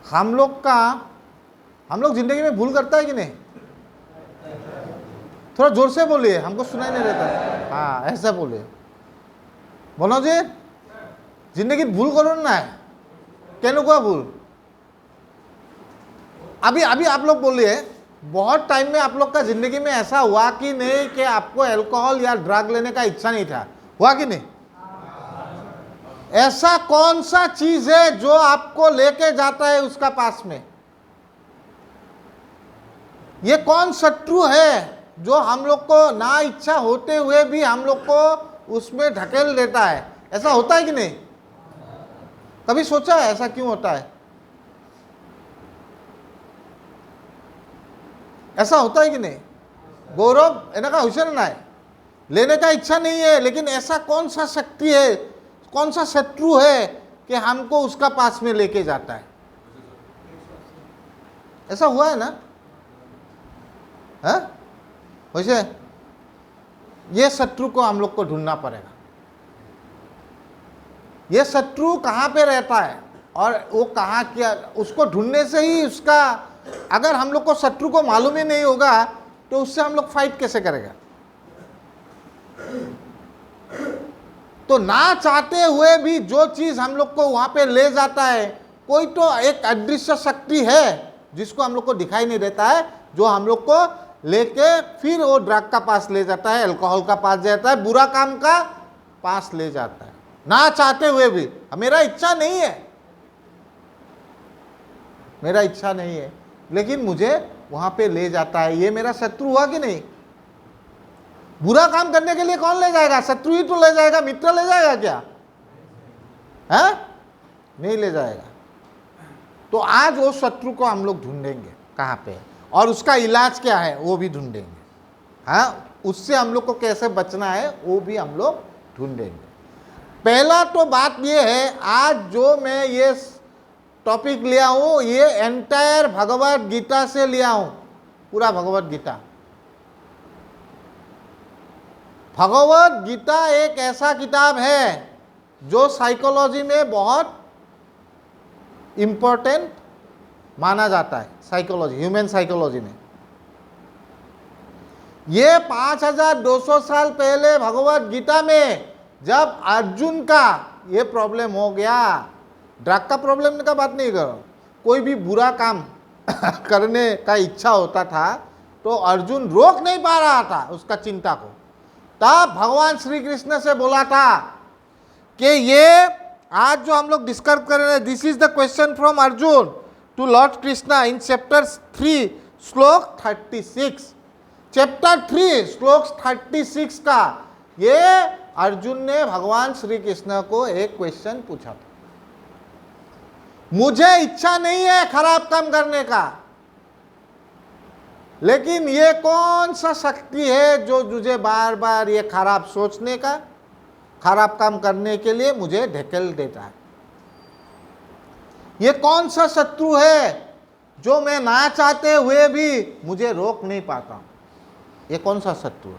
हम लोग जिंदगी में भूल करता है कि नहीं? थोड़ा जोर से बोलिए, हमको सुनाई नहीं देता। हाँ, ऐसा बोलिए। बोलो जी, जिंदगी भूल करो ना है, कहने को भूल। अभी अभी आप लोग बोलिए, बहुत टाइम में आप लोग का जिंदगी में ऐसा हुआ कि नहीं कि आपको अल्कोहल या ड्रग लेने का इच्छा नहीं था? हुआ कि नहीं? ऐसा कौन सा चीज है जो आपको लेके जाता है उसका पास में? ये कौन शत्रु है जो हम लोग को ना इच्छा होते हुए भी हम लोग को उसमें ढकेल देता है? ऐसा होता है कि नहीं? कभी सोचा है ऐसा क्यों होता है? ऐसा होता है कि नहीं? गौरव एना का हुसैन ना है, लेने का इच्छा नहीं है, लेकिन ऐसा कौन सा शक्ति है, कौन सा शत्रु है कि हमको उसका पास में लेके जाता है? ऐसा हुआ है ना? है वैसे ये शत्रु को हम लोग को ढूंढना पड़ेगा। ये शत्रु कहाँ पे रहता है और वो कहाँ किया, उसको ढूंढने से ही उसका, अगर हम लोग को शत्रु को मालूम ही नहीं होगा तो उससे हम लोग फाइट कैसे करेगा? तो ना चाहते हुए भी जो चीज हम लोग को वहां पे ले जाता है, कोई तो एक अदृश्य शक्ति है जिसको हम लोग को दिखाई नहीं देता है, जो हम लोग को लेके फिर वो ड्रग का पास ले जाता है, अल्कोहल का पास जाता है, बुरा काम का पास ले जाता है, ना चाहते हुए भी। मेरा इच्छा नहीं है, मेरा इच्छा नहीं है, लेकिन मुझे वहां पे ले जाता है। ये मेरा शत्रु हुआ कि नहीं? बुरा काम करने के लिए कौन ले जाएगा? शत्रु ही तो ले जाएगा। मित्र ले जाएगा क्या? है? नहीं ले जाएगा। तो आज वो शत्रु को हम लोग ढूंढेंगे कहाँ पे, और उसका इलाज क्या है वो भी ढूंढेंगे। हाँ, उससे हम लोग को कैसे बचना है वो भी हम लोग ढूंढेंगे। पहला तो बात ये है, आज जो मैं ये टॉपिक लिया हूं, ये एंटायर भगवद गीता से लिया हूं, पूरा भगवद गीता। भगवद गीता एक ऐसा किताब है जो साइकोलॉजी में बहुत इंपॉर्टेंट माना जाता है। साइकोलॉजी, ह्यूमन साइकोलॉजी में ये 5200 साल पहले भगवद गीता में जब अर्जुन का ये प्रॉब्लम हो गया, ड्रग का प्रॉब्लम का बात नहीं करो, कोई भी बुरा काम करने का इच्छा होता था तो अर्जुन रोक नहीं पा रहा था उसका चिंता को, तब भगवान श्री कृष्ण से बोला था कि ये आज जो हम लोग डिस्कस कर रहे हैं, this is the question from Arjun to lord Krishna in chapter 3 श्लोक 36। चैप्टर 3 श्लोक 36 का ये अर्जुन ने भगवान श्री कृष्ण को एक क्वेश्चन पूछा था। मुझे इच्छा नहीं है खराब काम करने का, लेकिन ये कौन सा शक्ति है जो मुझे बार बार ये खराब सोचने का, खराब काम करने के लिए मुझे ढकेल देता है? ये कौन सा शत्रु है जो मैं ना चाहते हुए भी मुझे रोक नहीं पाता? ये कौन सा शत्रु है?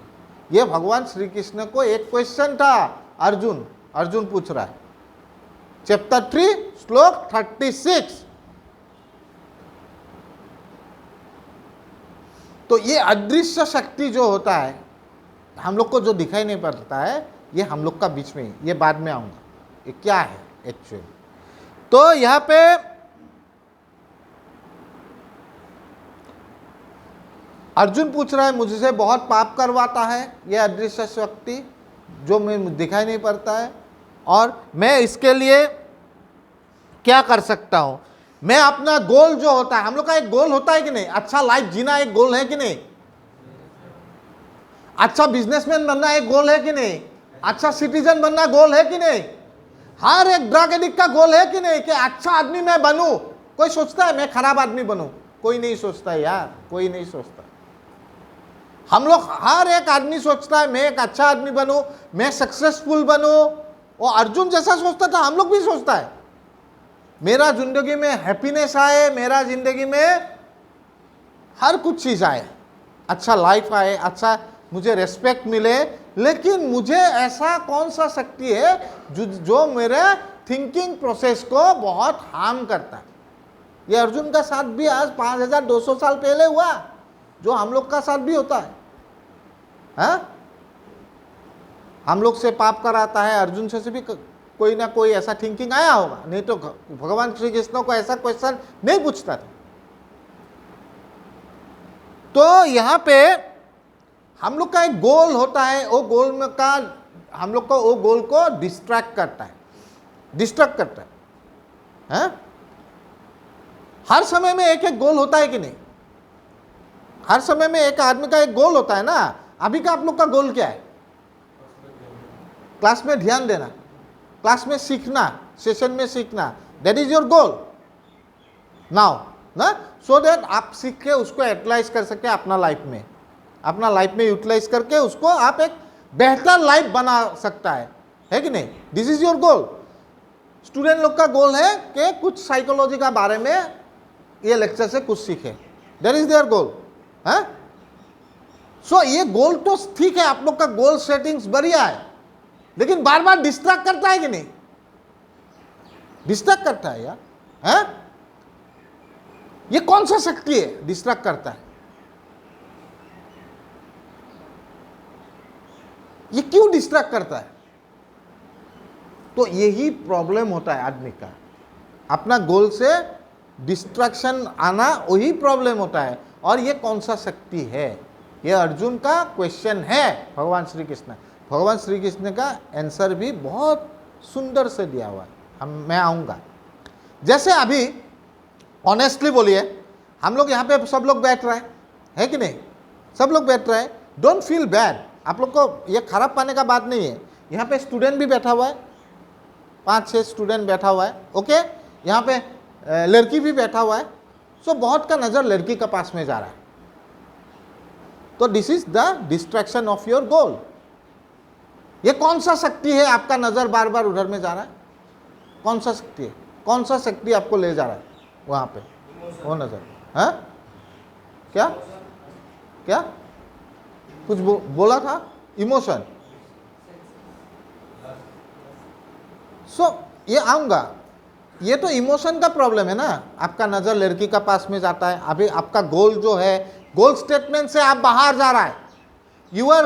ये भगवान श्री कृष्ण को एक क्वेश्चन था, अर्जुन पूछ रहा है। चैप्टर 3 श्लोक 36। तो ये अदृश्य शक्ति जो होता है, हम लोग को जो दिखाई नहीं पड़ता है, ये हम लोग का बीच में, ये बाद में आऊंगा ये क्या है एक्चुअली। तो यहां पे अर्जुन पूछ रहा है, मुझसे बहुत पाप करवाता है ये अदृश्य शक्ति जो मैं दिखाई नहीं पड़ता है, और मैं इसके लिए क्या कर सकता हूं? मैं अपना गोल जो होता है, हम लोग का एक गोल होता है कि नहीं? अच्छा लाइफ जीना एक गोल है कि नहीं? अच्छा बिजनेसमैन बनना एक गोल है कि नहीं? अच्छा सिटीजन बनना गोल है कि नहीं? हर एक ड्रग एडिक्ट का गोल है कि नहीं कि अच्छा आदमी मैं बनूं? कोई सोचता है मैं खराब आदमी बनूं? कोई नहीं सोचता यार, कोई नहीं सोचता। हम लोग हर एक आदमी सोचता है मैं एक अच्छा आदमी बनूं, मैं सक्सेसफुल बनूं। वो अर्जुन जैसा सोचता था, हम लोग भी सोचता है मेरा जिंदगी में हैप्पीनेस आए, मेरा जिंदगी में हर कुछ चीज आए, अच्छा लाइफ आए, अच्छा मुझे रेस्पेक्ट मिले। लेकिन मुझे ऐसा कौन सा शक्ति है जो मेरे थिंकिंग प्रोसेस को बहुत हार्म करता है? ये अर्जुन का साथ भी आज 5200 साल पहले हुआ, जो हम लोग का साथ भी होता है। हाँ? हम लोग से पाप कराता है, अर्जुन से भी कोई ना कोई ऐसा थिंकिंग आया होगा, नहीं तो भगवान श्री कृष्ण को ऐसा क्वेश्चन नहीं पूछता था। तो यहां पे हम लोग का एक गोल होता है, वो गोल में का हम लोग को वो गोल को डिस्ट्रैक्ट करता है, हाँ? हर समय में एक एक गोल होता है कि नहीं? हर समय में एक आदमी का एक गोल होता है ना। अभी का आप लोग का गोल क्या है? क्लास में ध्यान देना, क्लास में सीखना, सेशन में सीखना, that is your goal now ना, सो दैट आप सीख के उसको एप्लाइज कर सके अपना लाइफ में यूटिलाइज करके उसको आप एक बेहतर लाइफ बना सकता है कि नहीं? This is your goal. Student लोग का गोल है कि कुछ साइकोलॉजी का बारे में ये लेक्चर से कुछ सीखे, दैट इज देयर गोल। हाँ, सो ये गोल तो ठीक है, आप लोग का गोल सेटिंग्स बढ़िया है, लेकिन बार बार डिस्ट्रैक्ट करता है कि नहीं? डिस्ट्रैक्ट करता है यार। हाँ, ये कौन सा शक्ति है डिस्ट्रैक्ट करता है? ये क्यों डिस्ट्रैक्ट करता है? तो यही प्रॉब्लम होता है आदमी का, अपना गोल से डिस्ट्रैक्शन आना, वही प्रॉब्लम होता है। और ये कौन सा शक्ति है? ये अर्जुन का क्वेश्चन है भगवान श्री कृष्ण का आंसर भी बहुत सुंदर से दिया हुआ है। मैं आऊंगा, जैसे अभी ऑनेस्टली बोलिए, हम लोग यहाँ पे सब लोग बैठ रहे हैं कि नहीं? सब लोग बैठ रहे हैं, डोंट फील बैड। आप लोग को ये खराब पाने का बात नहीं है। यहाँ पे स्टूडेंट भी बैठा हुआ है, 5-6 स्टूडेंट बैठा हुआ है, ओके। यहाँ पे लड़की भी बैठा हुआ है, सो बहुत का नज़र लड़की के पास में जा रहा है। तो this is the distraction of your goal. ये कौन सा शक्ति है आपका नज़र बार बार उधर में जा रहा है? कौन सा शक्ति है? कौन सा शक्ति आपको ले जा रहा है वहाँ पे? वो नज़र, हाँ? क्या क्या कुछ बोला था? इमोशन। सो ये आऊँगा, ये तो इमोशन का प्रॉब्लम है ना। आपका नज़र लड़की का पास में जाता है, अभी आपका गोल जो है, गोल स्टेटमेंट से आप बाहर जा रहा है, you are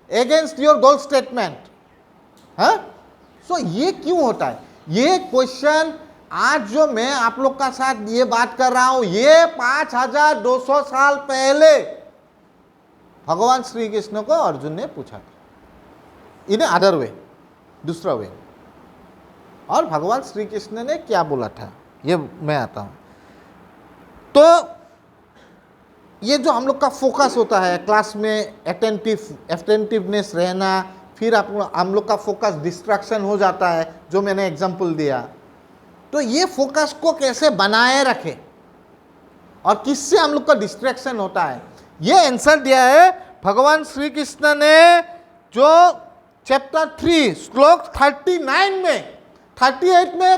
against your goal statement. हाँ, सो ये क्यों होता है? ये क्वेश्चन आज जो मैं आप लोग का साथ ये बात कर रहा हूं, ये 5200 साल पहले भगवान श्री कृष्ण को अर्जुन ने पूछा था, इन अदर वे, दूसरा वे। और भगवान श्री कृष्ण ने क्या बोला था, ये मैं आता हूं। तो ये जो हम लोग का फोकस होता है क्लास में, अटेंटिवनेस रहना, फिर हम लोग का फोकस डिस्ट्रैक्शन हो जाता है, जो मैंने एग्जांपल दिया। तो ये फोकस को कैसे बनाए रखे और किससे हम लोग का डिस्ट्रैक्शन होता है, ये आंसर दिया है भगवान श्री कृष्ण ने, जो चैप्टर 3 श्लोक 39 में, 38 में,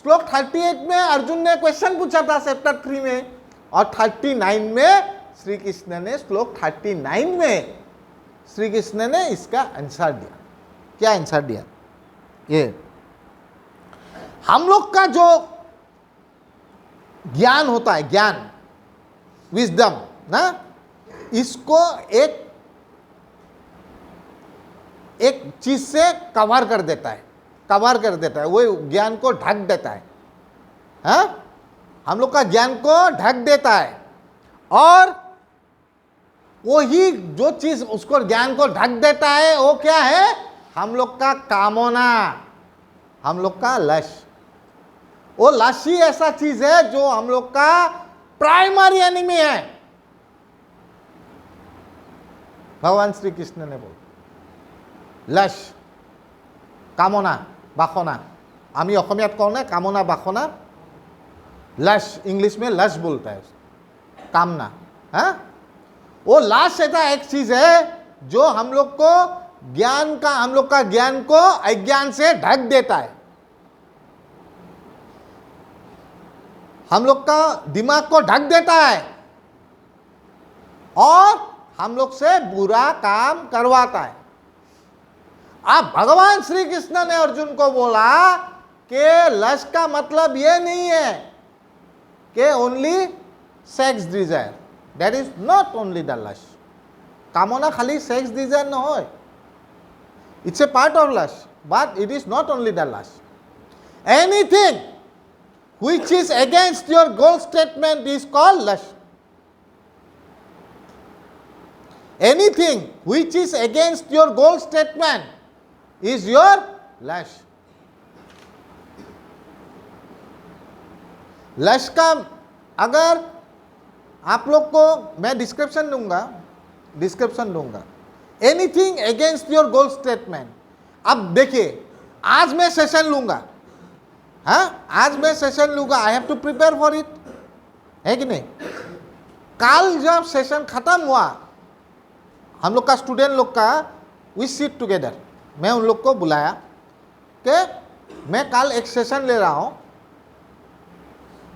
श्लोक 38 में अर्जुन ने क्वेश्चन पूछा था चैप्टर 3 में, और 39 में श्री कृष्ण ने, श्लोक 39 में श्री कृष्ण ने इसका आंसर दिया। क्या आंसर दिया? ये हम लोग का जो ज्ञान होता है, ज्ञान, विजडम ना, इसको एक चीज से कवर कर देता है, वो ज्ञान को ढक देता है। हाँ, हम लोग का ज्ञान को ढक देता है, और वही जो चीज उसको ज्ञान को ढक देता है, वो क्या है? हम लोग का कामना, हम लोग का लक्ष्य। वो लक्ष्य ही ऐसा चीज है जो हम लोग का प्राइमरी एनिमी है। भगवान श्री कृष्ण ने बोला लक्ष्य, कामना, बासना, आमी অসমীয়াত कौन है कामना बासना, लक्ष्य इंग्लिश में लक्ष्य बोलता है, कामना। हाँ, वो लक्ष्य ऐसा एक चीज है जो हम लोग को हम लोग का ज्ञान को अज्ञान से ढक देता है, हम लोग का दिमाग को ढक देता है, और हम लोग से बुरा काम करवाता है। अब भगवान श्री कृष्ण ने अर्जुन को बोला कि लक्ष्य का मतलब ये नहीं है कि only sex desire, that is not only the lust. कामना खाली सेक्स डिजायर নহয়, it's a part of lust, but it is not only the lust. Anything which is against your goal statement is called lust. Anything which is against your goal statement is your lust. Lush का अगर आप लोग को मैं description दूंगा, anything against your goal statement. अब देखिए, आज मैं सेशन लूंगा, हाँ आज मैं सेशन लूंगा, I have to prepare for it, है कि नहीं। कल जब सेशन खत्म हुआ हम लोग का, स्टूडेंट लोग का, वी सिट टुगेदर, मैं उन लोग को बुलाया कि मैं कल एक सेशन ले रहा हूँ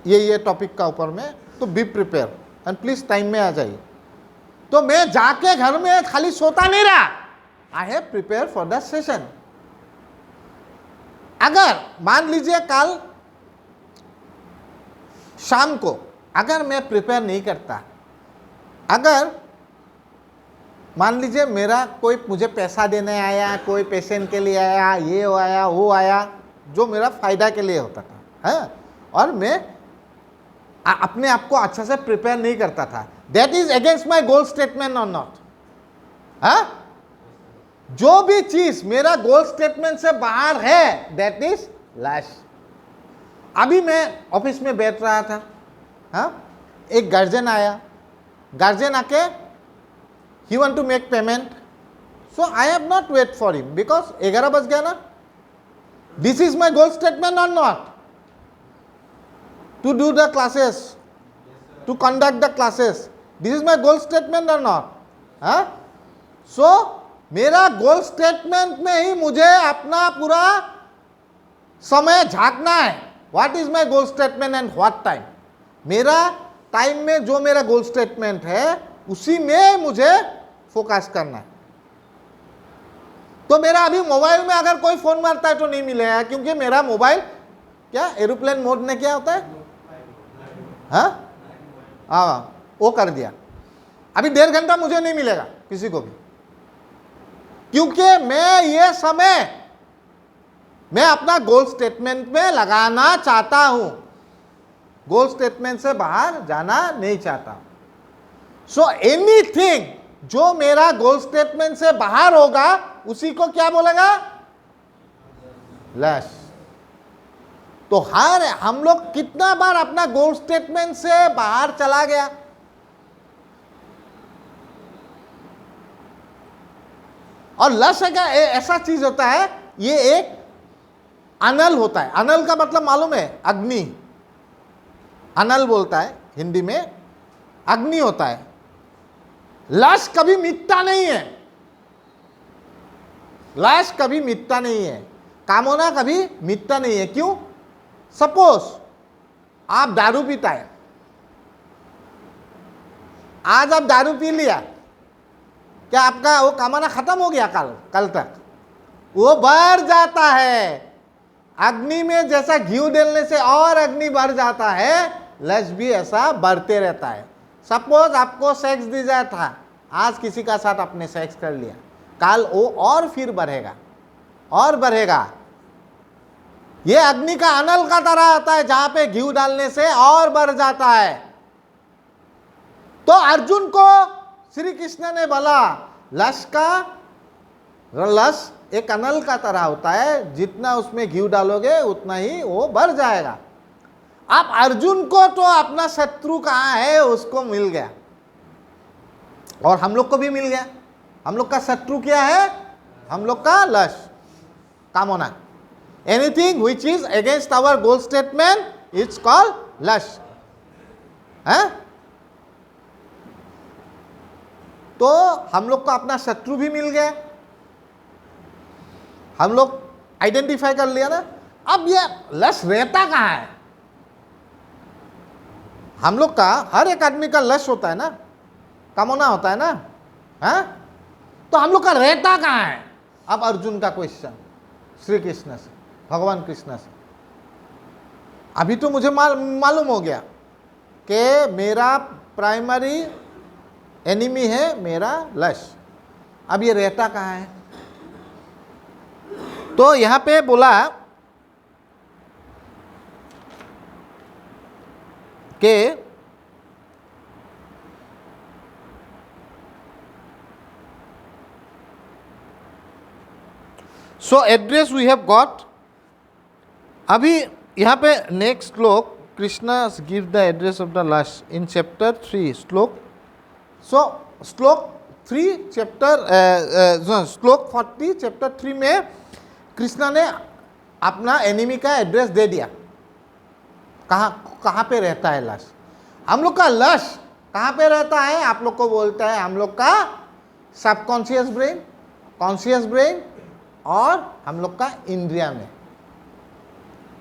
ये टॉपिक का ऊपर में, तो be prepare and please time में आ जाइए। तो मैं जाके घर में खाली सोता नहीं रहा, I have prepare for the session. अगर मान लीजिए कल शाम को अगर मैं प्रिपेयर नहीं करता, अगर मान लीजिए मेरा कोई मुझे पैसा देने आया, कोई पेशेंट के लिए आया, ये आया वो आया, जो मेरा फायदा के लिए होता था, है, और मैं अपने आप को अच्छा से प्रिपेयर नहीं करता था, that is against my goal statement or not. हाँ, जो भी चीज मेरा गोल स्टेटमेंट से बाहर है दैट इज लस्ट। अभी मैं ऑफिस में बैठ रहा था, हाँ, एक गार्जियन आया, गार्जियन आके he want to make payment, so I have not wait for him because 11 बज गया ना। This is my goal statement or not, to do the classes, to conduct the classes, this is my goal statement or not. हाँ, so मेरा गोल statement में ही मुझे अपना पूरा समय झांकना है। What is my goal statement and what time, मेरा time में जो मेरा गोल स्टेटमेंट है उसी में मुझे फोकस करना है। तो मेरा अभी मोबाइल में अगर कोई फोन मारता है तो नहीं मिलेगा, क्योंकि मेरा मोबाइल क्या एरोप्लेन मोड में क्या होता है, हाँ वो कर दिया। अभी 1.5 घंटा मुझे नहीं मिलेगा किसी को भी, क्योंकि मैं ये समय मैं अपना गोल स्टेटमेंट में लगाना चाहता हूं, गोल स्टेटमेंट से बाहर जाना नहीं चाहता। सो एनीथिंग जो मेरा गोल स्टेटमेंट से बाहर होगा उसी को क्या बोलेगा, लस्ट। तो हम लोग कितना बार अपना गोल स्टेटमेंट से बाहर चला गया। और लस्ट क्या ऐसा चीज होता है, ये एक अनल होता है। अनल का मतलब मालूम है, अग्नि, अनल बोलता है हिंदी में, अग्नि होता है। लस्ट कभी मिटता नहीं है, लस्ट कभी मिटता नहीं है, कामना कभी मिटता नहीं है। क्यों? सपोज आप दारू पीता है, आज आप दारू पी लिया, क्या आपका वो कामना खत्म हो गया? कल तक वो बढ़ जाता है। अग्नि में जैसा घी डालने से और अग्नि बढ़ जाता है, लस्ट भी ऐसा बढ़ते रहता है। सपोज आपको सेक्स डिजायर था, आज किसी का साथ आपने सेक्स कर लिया, कल वो और फिर बढ़ेगा और बढ़ेगा। ये अग्नि का अनल का तरह आता है, जहां पे घी डालने से और बढ़ जाता है। तो अर्जुन को श्री कृष्ण ने बोला, लस्ट एक अनल का तरह होता है, जितना उसमें घी डालोगे उतना ही वो बढ़ जाएगा। अब अर्जुन को तो अपना शत्रु कहाँ है उसको मिल गया, और हम लोग को भी मिल गया। हम लोग का शत्रु क्या है? हम लोग का लस्ट, कामना। Anything which is against our goal statement it's called lust. है, तो हम लोग को अपना शत्रु भी मिल गया, हम लोग आइडेंटिफाई कर लिया ना। अब ये लस्ट रहता कहाँ है? हम लोग का हर एक आदमी का लस्ट होता है ना, कामना होता है ना, है? तो हम लोग का रहता कहाँ है? अब अर्जुन का क्वेश्चन श्री कृष्ण से, भगवान कृष्ण से। अभी तो मुझे मालूम हो गया कि मेरा प्राइमरी एनिमी है मेरा लश। अब ये रहता कहाँ है? तो यहां पे बोला कि सो एड्रेस वी हैव गॉट। अभी यहां पे नेक्स्ट श्लोक, Krishna give the address of the lush in chapter 3 श्लोक। सो श्लोक 3 चैप्टर श्लोक 40 चैप्टर 3 में कृष्णा ने अपना एनिमी का एड्रेस दे दिया। कहाँ पे रहता है लश? हम लोग का लश कहाँ पे रहता है? आप लोग को बोलता है हम लोग का सबकॉन्शियस ब्रेन, कॉन्शियस ब्रेन और हम लोग का इंद्रिया में।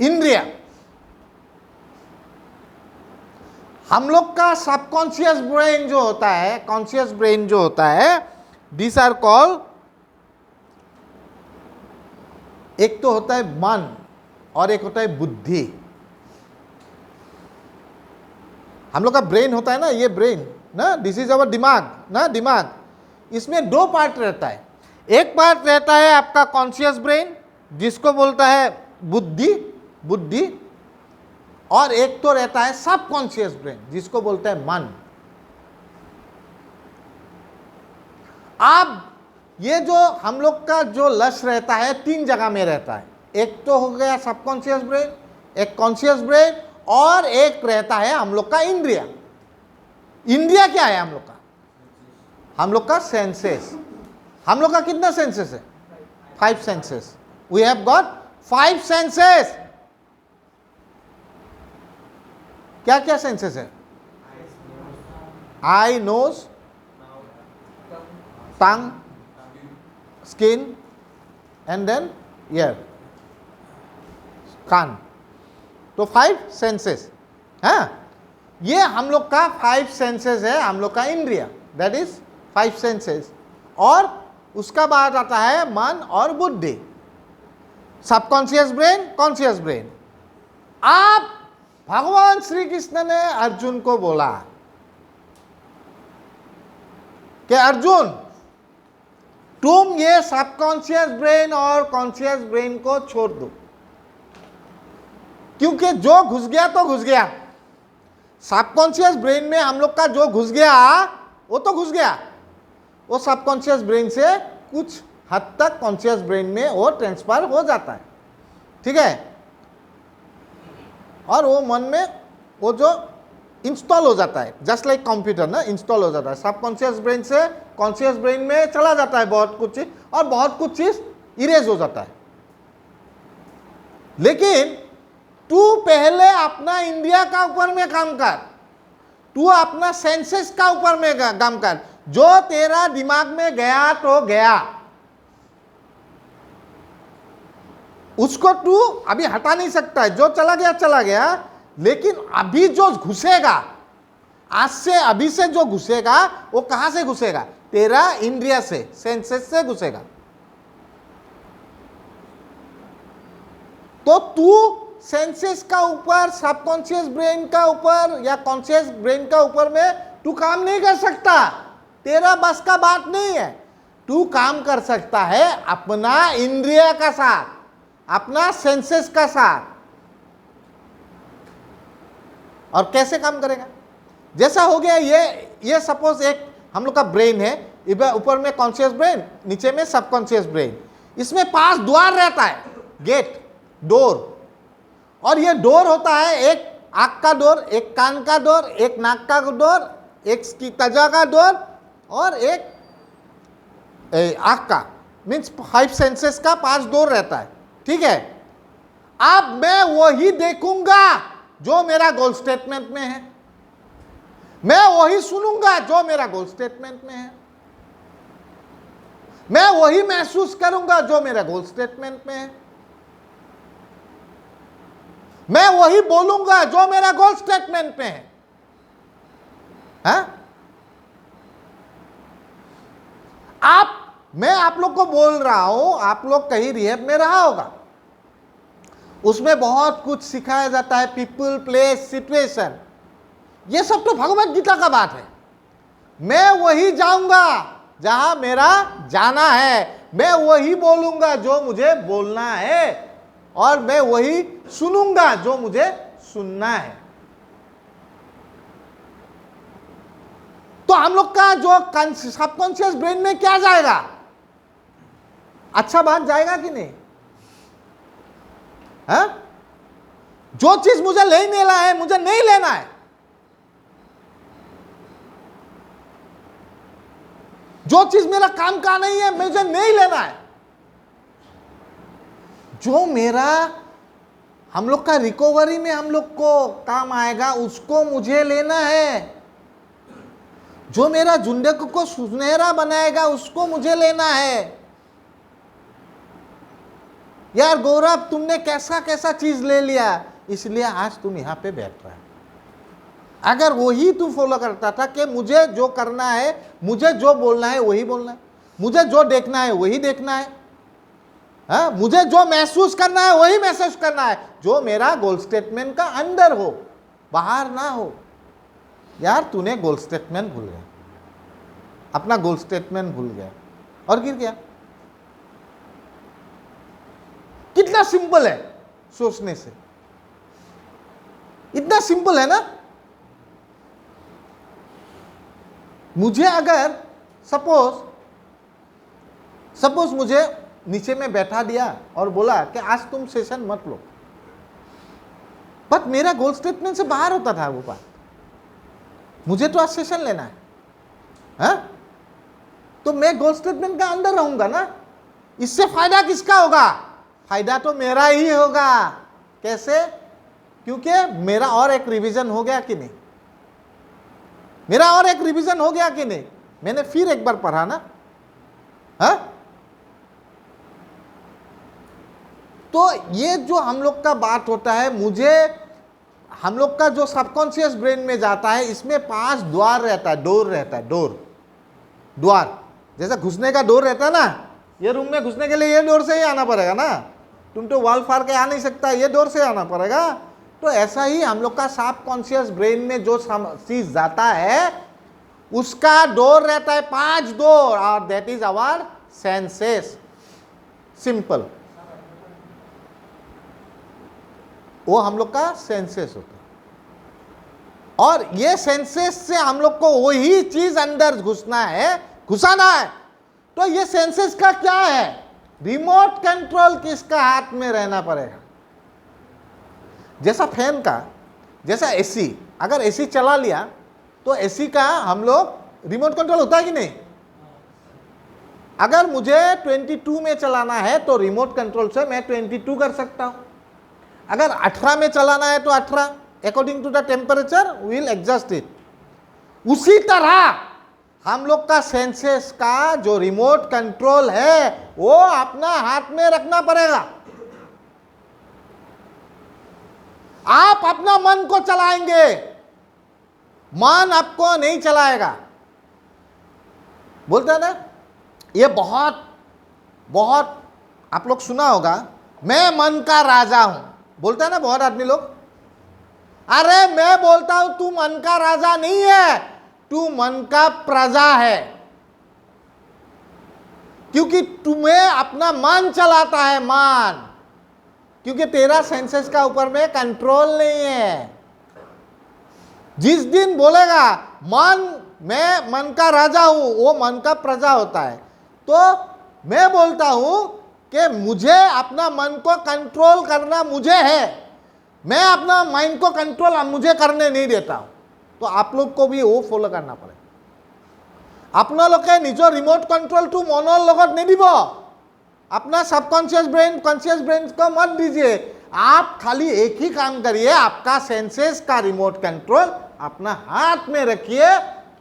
इंद्रिया, हम लोग का सबकॉन्शियस ब्रेन जो होता है, कॉन्शियस ब्रेन जो होता है, दिस आर कॉल्ड, एक तो होता है मन और एक होता है बुद्धि। हम लोग का ब्रेन होता है ना, ये ब्रेन ना, दिस इज अवर दिमाग ना, दिमाग, इसमें दो पार्ट रहता है। एक पार्ट रहता है आपका कॉन्शियस ब्रेन जिसको बोलता है बुद्धि, बुद्धि, और एक तो रहता है सबकॉन्शियस ब्रेन जिसको बोलता है मन। अब ये जो हम लोग का जो लश रहता है 3 जगह में रहता है। एक तो हो गया सबकॉन्शियस ब्रेन, एक कॉन्शियस ब्रेन, और एक रहता है हम लोग का इंद्रिया। इंद्रिया क्या है हम लोग का? हम लोग का सेंसेस। हम लोग का कितना सेंसेस है? 5 senses. We have got 5 senses. क्या क्या सेंसेस है? Eye, nose, tongue, skin and then ear, कान। तो 5 सेंसेस है। ये हम लोग का 5 सेंसेस है, हम लोग का इंद्रिया, दैट इज 5 सेंसेस। और उसका बाद आता है मन और बुद्धि, सबकॉन्शियस ब्रेन, कॉन्शियस ब्रेन। आप भगवान श्री कृष्ण ने अर्जुन को बोला कि अर्जुन तुम ये सबकॉन्शियस ब्रेन और कॉन्शियस ब्रेन को छोड़ दो, क्योंकि जो घुस गया तो घुस गया। सबकॉन्शियस ब्रेन में हम लोग का जो घुस गया वो तो घुस गया, वो सबकॉन्शियस ब्रेन से कुछ हद तक कॉन्शियस ब्रेन में वो ट्रांसफर हो जाता है, ठीक है। और वो मन में वो जो इंस्टॉल हो जाता है, जस्ट लाइक कंप्यूटर ना, इंस्टॉल हो जाता है। सबकॉन्शियस ब्रेन से कॉन्शियस ब्रेन में चला जाता है बहुत कुछ चीज, और बहुत कुछ चीज इरेज हो जाता है। लेकिन तू पहले अपना इंद्रिया का ऊपर में काम कर, तू अपना सेंसेस का ऊपर में काम कर। जो तेरा दिमाग में गया तो गया, उसको तू अभी हटा नहीं सकता है। जो चला गया चला गया, लेकिन अभी जो घुसेगा, आज से अभी से जो घुसेगा वो कहां से घुसेगा? तेरा इंद्रिया से, सेंसेस से घुसेगा। तो तू सेंसेस का ऊपर, सबकॉन्शियस ब्रेन का ऊपर या कॉन्शियस ब्रेन का ऊपर में तू काम नहीं कर सकता, तेरा बस का बात नहीं है। तू काम कर सकता है अपना इंद्रिय का साथ, अपना सेंसेस का साथ। और कैसे काम करेगा? जैसा हो गया ये सपोज एक हम लोग का ब्रेन है, ऊपर में कॉन्शियस ब्रेन, नीचे में सबकॉन्शियस ब्रेन। इसमें 5 द्वार रहता है, गेट, डोर। और ये डोर होता है, एक आँख का डोर, एक कान का डोर, एक नाक का डोर, एक त्वचा का डोर, और एक आँख का। मीन्स 5 सेंसेस का 5 डोर रहता है, ठीक है। अब मैं वही देखूंगा जो मेरा गोल स्टेटमेंट में है, मैं वही सुनूंगा जो मेरा गोल स्टेटमेंट में है, मैं वही महसूस करूंगा जो मेरा गोल स्टेटमेंट में है, मैं वही बोलूंगा जो मेरा गोल स्टेटमेंट में है। मैं आप लोग को बोल रहा हूं, आप लोग कहीं रिहैब में रहा होगा, उसमें बहुत कुछ सिखाया जाता है, पीपल, प्लेस, सिचुएशन। ये सब तो भगवत गीता का बात है। मैं वही जाऊंगा जहां मेरा जाना है, मैं वही बोलूंगा जो मुझे बोलना है, और मैं वही सुनूंगा जो मुझे सुनना है। तो हम लोग का जो सबकॉन्शियस ब्रेन में क्या जाएगा? अच्छा बात जाएगा कि नहीं? है? जो चीज मुझे ले लेना है, मुझे नहीं लेना है। जो चीज मेरा काम का नहीं है, मुझे नहीं लेना है। जो मेरा हम लोग का रिकवरी में हम लोग को काम आएगा, उसको मुझे लेना है। जो मेरा जिंदगी को सुनहरा बनाएगा, उसको मुझे लेना है। यार गौरव, तुमने कैसा कैसा चीज ले लिया, इसलिए आज तुम यहां पे बैठ रहा है। अगर वही तू फॉलो करता था कि मुझे जो करना है, मुझे जो बोलना है वही बोलना है, मुझे जो देखना है वही देखना है, हाँ, मुझे जो महसूस करना है वही महसूस करना है, जो मेरा गोल स्टेटमेंट का अंदर हो, बाहर ना हो। यार तूने गोल स्टेटमेंट भूल गया, अपना गोल स्टेटमेंट भूल गया और गिर गया। कितना सिंपल है सोचने से, इतना सिंपल है ना। मुझे अगर सपोज मुझे नीचे में बैठा दिया और बोला कि आज तुम सेशन मत लो, बट मेरा गोल स्टेटमेंट से बाहर होता था वो बात। मुझे तो आज सेशन लेना है, हाँ? तो मैं गोल स्टेटमेंट का अंदर रहूंगा ना। इससे फायदा किसका होगा? फायदा तो मेरा ही होगा। कैसे? क्योंकि मेरा और एक रिवीजन हो गया कि नहीं, मेरा और एक रिवीजन हो गया कि नहीं, मैंने फिर एक बार पढ़ा ना, हाँ? तो ये जो हम लोग का बात होता है, हम लोग का जो सबकॉन्शियस ब्रेन में जाता है, इसमें 5 द्वार रहता है, डोर रहता है, द्वार। जैसा घुसने का डोर रहता है ना, ये रूम में घुसने के लिए ये डोर से ही आना पड़ेगा ना, तुम तो वॉल फाड़ के आ नहीं सकता, ये डोर से आना पड़ेगा। तो ऐसा ही हम लोग का सबकॉन्शियस ब्रेन में जो चीज जाता है, उसका डोर रहता है 5 डोर, और that is our senses. Simple, वो हम लोग का सेंसेस होता है, और ये सेंसेस से हम लोग को वही चीज अंदर घुसाना है। तो ये सेंसेस का क्या है? रिमोट कंट्रोल किसका हाथ में रहना पड़ेगा? जैसा फैन का, जैसा एसी, अगर एसी चला लिया तो एसी का हम लोग रिमोट कंट्रोल होता है कि नहीं? अगर मुझे 22 में चलाना है तो रिमोट कंट्रोल से मैं 22 कर सकता हूं। अगर 18 में चलाना है तो 18, according to the temperature will adjust it. उसी तरह हम लोग का सेंसेस का जो रिमोट कंट्रोल है, वो अपना हाथ में रखना पड़ेगा। आप अपना मन को चलाएंगे, मन आपको नहीं चलाएगा। बोलते हैं ना, ये बहुत आप लोग सुना होगा, मैं मन का राजा हूं, बोलता है ना बहुत आदमी लोग। अरे मैं बोलता हूं तू मन का राजा नहीं है, तू मन का प्रजा है, क्योंकि तुम्हें अपना मन चलाता है, मन, क्योंकि तेरा सेंसेस का ऊपर में कंट्रोल नहीं है। जिस दिन बोलेगा मैं मन का राजा हूं, वो मन का प्रजा होता है। तो मैं बोलता हूं कि मुझे अपना मन को कंट्रोल करना मुझे है, मैं अपना माइंड को कंट्रोल मुझे करने नहीं देता हूं। तो आप लोग को भी वो फॉलो करना पड़ेगा। अपना लोग निजो रिमोट कंट्रोल टू मनर लगत नहीं दीब, अपना सबकॉन्शियस ब्रेन कॉन्शियस ब्रेन को मत दीजिए। आप खाली एक ही काम करिए, आपका सेंसेस का रिमोट कंट्रोल अपना हाथ में रखिए,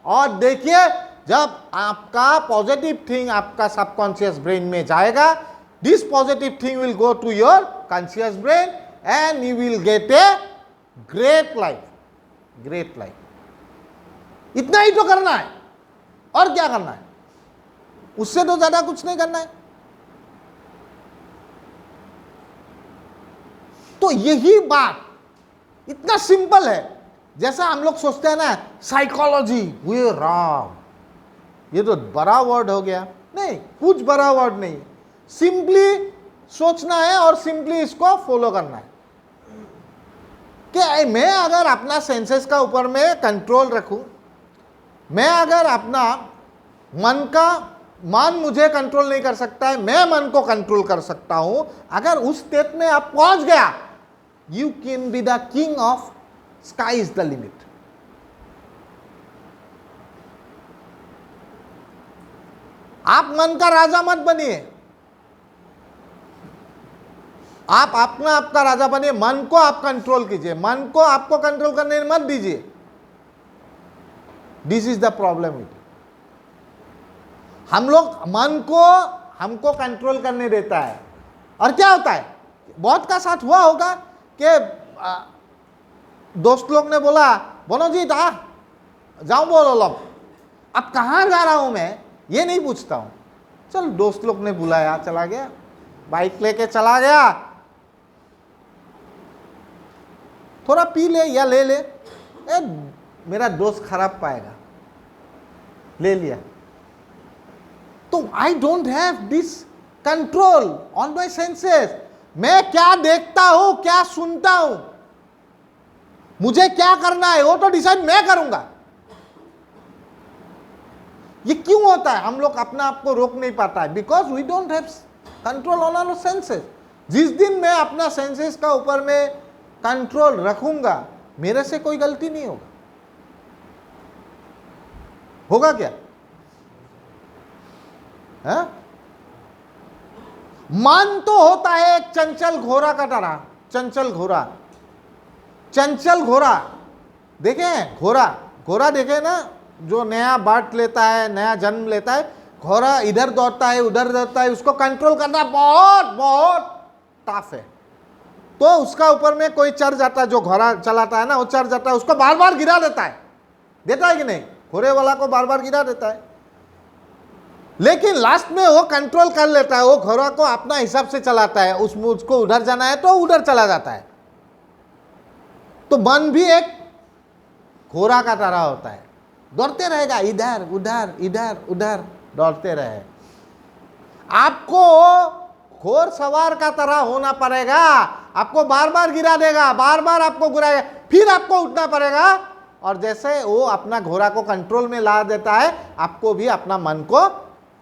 और देखिए जब आपका पॉजिटिव थिंग आपका सबकॉन्शियस ब्रेन में जाएगा, this positive thing will go to your conscious brain and you will get a great life, great life. इतना ही तो करना है, और क्या करना है? उससे तो ज्यादा कुछ नहीं करना है। तो यही बात इतना सिंपल है। जैसा हम लोग सोचते हैं ना साइकोलॉजी, ये राम, ये तो बड़ा वर्ड हो गया। नहीं, कुछ बड़ा वर्ड नहीं, सिंपली सोचना है और सिंपली इसको फॉलो करना है कि मैं अगर अपना सेंसेस का ऊपर में कंट्रोल रखूं, मैं अगर अपना मन मुझे कंट्रोल नहीं कर सकता है, मैं मन को कंट्रोल कर सकता हूं, अगर उस स्टेट में आप पहुंच गया, you can be the king of sky is the limit. आप मन का राजा मत बनिए, आप अपना आपका राजा बनिए, मन को आप कंट्रोल कीजिए, मन को आपको कंट्रोल करने मत दीजिए। This is the problem. हम लोग मन को हमको कंट्रोल करने देता है, और क्या होता है, बहुत का साथ हुआ होगा कि दोस्त लोग ने बोला बोलो जी जाओ बोलो लोग, अब कहाँ जा रहा हूं मैं ये नहीं पूछता हूं, चल दोस्त लोग ने बुलाया चला गया, बाइक लेके चला गया, थोड़ा पी ले या ले ले, मेरा दोस्त खराब पाएगा, ले लिया। तो I don't have this control on my senses. मैं क्या देखता हूं, क्या सुनता हूं, मुझे क्या करना है वो तो डिसाइड मैं करूंगा। ये क्यों होता है, हम लोग अपना आप को रोक नहीं पाता है, because we don't have control on our senses. जिस दिन मैं अपना सेंसेस का ऊपर में कंट्रोल रखूंगा, मेरे से कोई गलती नहीं होगा। होगा क्या? है? मन तो होता है एक चंचल घोड़ा का तरह, चंचल घोड़ा, चंचल घोड़ा देखे, घोड़ा देखे ना, जो नया बर्थ लेता है, नया जन्म लेता है, घोड़ा इधर दौड़ता है उधर दौड़ता है, उसको कंट्रोल करना बहुत बहुत टफ है। तो उसका ऊपर में कोई चढ़ जाता है, जो घोड़ा चलाता है ना, वो चढ़ जाता है, उसको बार बार गिरा देता है कि नहीं, घोड़े वाला को बार बार गिरा देता है, लेकिन लास्ट में वो कंट्रोल कर लेता है, वो घोड़ा को अपना हिसाब से चलाता है, उसको उधर जाना है तो उधर चला जाता है। तो मन भी एक घोड़ा का तरह होता है, दौड़ते रहेगा, इधर उधर इधर उधर दौड़ते रहे। आपको घोड़ सवार का तरह होना पड़ेगा, आपको बार बार गिरा देगा, बार बार आपको गिराएगा, फिर आपको उठना पड़ेगा, और जैसे वो अपना घोड़ा को कंट्रोल में ला देता है, आपको भी अपना मन को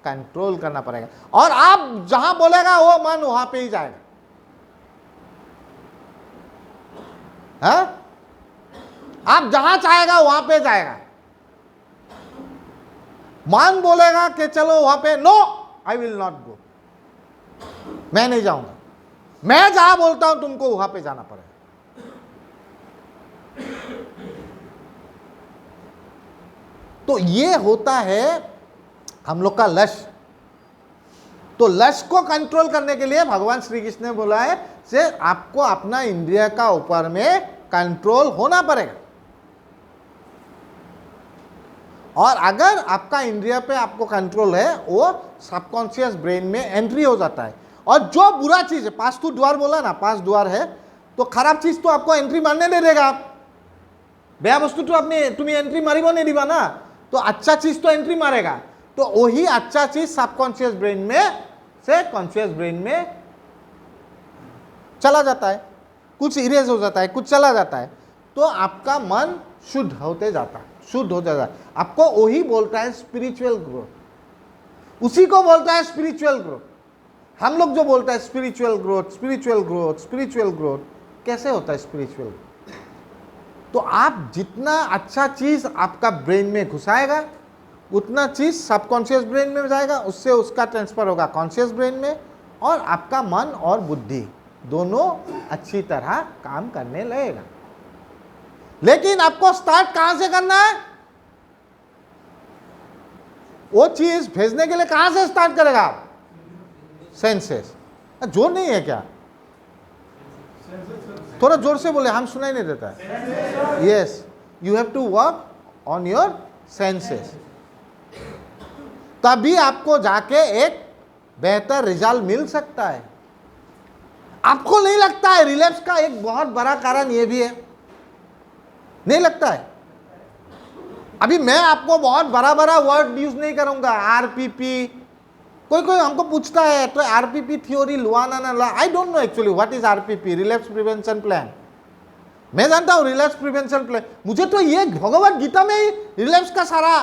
कंट्रोल करना पड़ेगा, और आप जहां बोलेगा वो मन वहां पे ही जाएगा। है? आप जहां चाहेगा वहां पे जाएगा। मन बोलेगा कि चलो वहां पे, no I will not go, मैं नहीं जाऊंगा, मैं जहां बोलता हूं तुमको वहां पे जाना पड़ेगा। तो ये होता है हम लोग का लक्ष्य। तो लक्ष्य को कंट्रोल करने के लिए भगवान श्री कृष्ण ने बोला है से आपको अपना इंद्रिय का ऊपर में कंट्रोल होना पड़ेगा, और अगर आपका इंद्रिय पे आपको कंट्रोल है, वो सबकॉन्शियस ब्रेन में एंट्री हो जाता है, और जो बुरा चीज है, 5 द्वार बोला ना, 5 द्वार है, तो खराब चीज तो आपको एंट्री मारने नहीं देगा, बेया वस्तु तो अपने तुम्हें एंट्री मारिब नहीं दिबा ना, तो अच्छा चीज तो एंट्री मारेगा, तो वही अच्छा चीज सबकॉन्शियस ब्रेन में से कॉन्शियस ब्रेन में चला जाता है, कुछ इरेज हो जाता है, कुछ चला जाता है, तो आपका मन शुद्ध होते जाता है, शुद्ध हो जाता है। आपको वही बोलता है स्पिरिचुअल ग्रोथ, उसी को बोलता है स्पिरिचुअल ग्रोथ। हम लोग जो बोलते हैं spiritual growth, spiritual growth, spiritual growth, कैसे होता है स्पिरिचुअल? तो आप जितना अच्छा चीज आपका ब्रेन में घुसाएगा, उतना चीज सबकॉन्शियस ब्रेन में जाएगा, उससे उसका ट्रांसफर होगा कॉन्शियस ब्रेन में, और आपका मन और बुद्धि दोनों अच्छी तरह काम करने लगेगा। लेकिन आपको स्टार्ट कहां से करना है? वो चीज भेजने के लिए कहां से स्टार्ट करेगा आप? सेंसेस। जोर नहीं है क्या? थोड़ा जोर से बोले, हम सुनाई नहीं देता है। Yes, you have to work on your senses, तभी आपको जाके एक बेहतर रिजल्ट मिल सकता है। आपको नहीं लगता है रिलैप्स का एक बहुत बड़ा कारण यह भी है? नहीं लगता है? अभी मैं आपको बहुत बड़ा बड़ा वर्ड यूज नहीं करूंगा, आरपीपी। कोई कोई हमको पूछता है तो आरपीपी थ्योरी लुआना ना ला, I don't know actually what is RPP, relapse prevention plan. मैं जानता हूं रिलैप्स प्रिवेंशन प्लान, मुझे तो ये भगवत गीता में ही रिलैप्स का सारा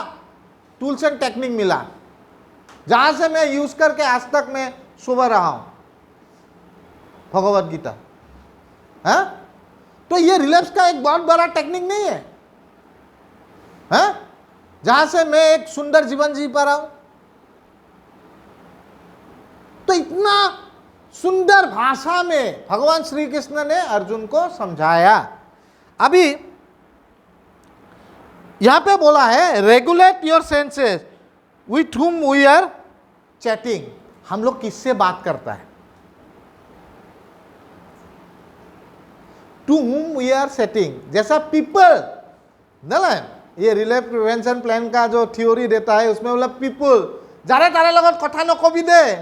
टूल्स एंड टेक्निक मिला, जहां से मैं यूज करके आज तक मैं सुबह रहा हूं, भगवत गीता। हाँ, तो ये रिलैप्स का एक बहुत बड़ा टेक्निक नहीं है? हाँ, जहां से मैं एक सुंदर जीवन जी पा रहा हूं। तो इतना सुंदर भाषा में भगवान श्री कृष्ण ने अर्जुन को समझाया। अभी यहां पे बोला है regulate your senses with whom we are chatting. हम लोग किससे बात करता है? To whom we are chatting, जैसा पीपल ना, ये रिलैप्स प्रिवेंशन प्लान का जो थ्योरी देता है उसमें बोला पीपल जारे तारे लगत कथा न कवि दे,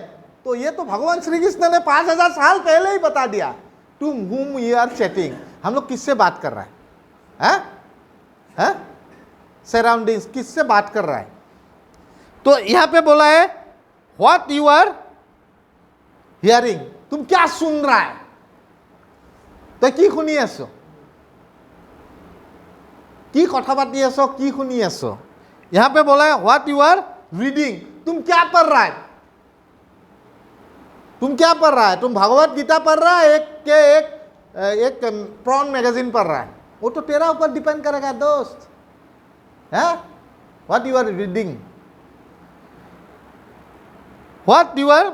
तो ये तो भगवान श्री कृष्ण ने 5000 साल पहले ही बता दिया। To whom we are chatting, हम लोग किससे बात कर रहा है? हैं? सराउंडिंग्स, किससे बात कर रहा है? तो यहां पे बोला है व्हाट यू आर हियरिंग, तुम क्या सुन रहा है? तो की শুনি আছো, की কথা পাতি আছো, की শুনি আছো? यहां पे बोला है व्हाट यू आर रीडिंग, तुम क्या पढ़ रहा है? तुम क्या पढ़ रहा है? तुम भगवत गीता पढ़ रहा है एक प्रॉन मैगजीन पढ़ रहा है? वो तो तेरा ऊपर डिपेंड करेगा दोस्त। है what you are reading, what you are,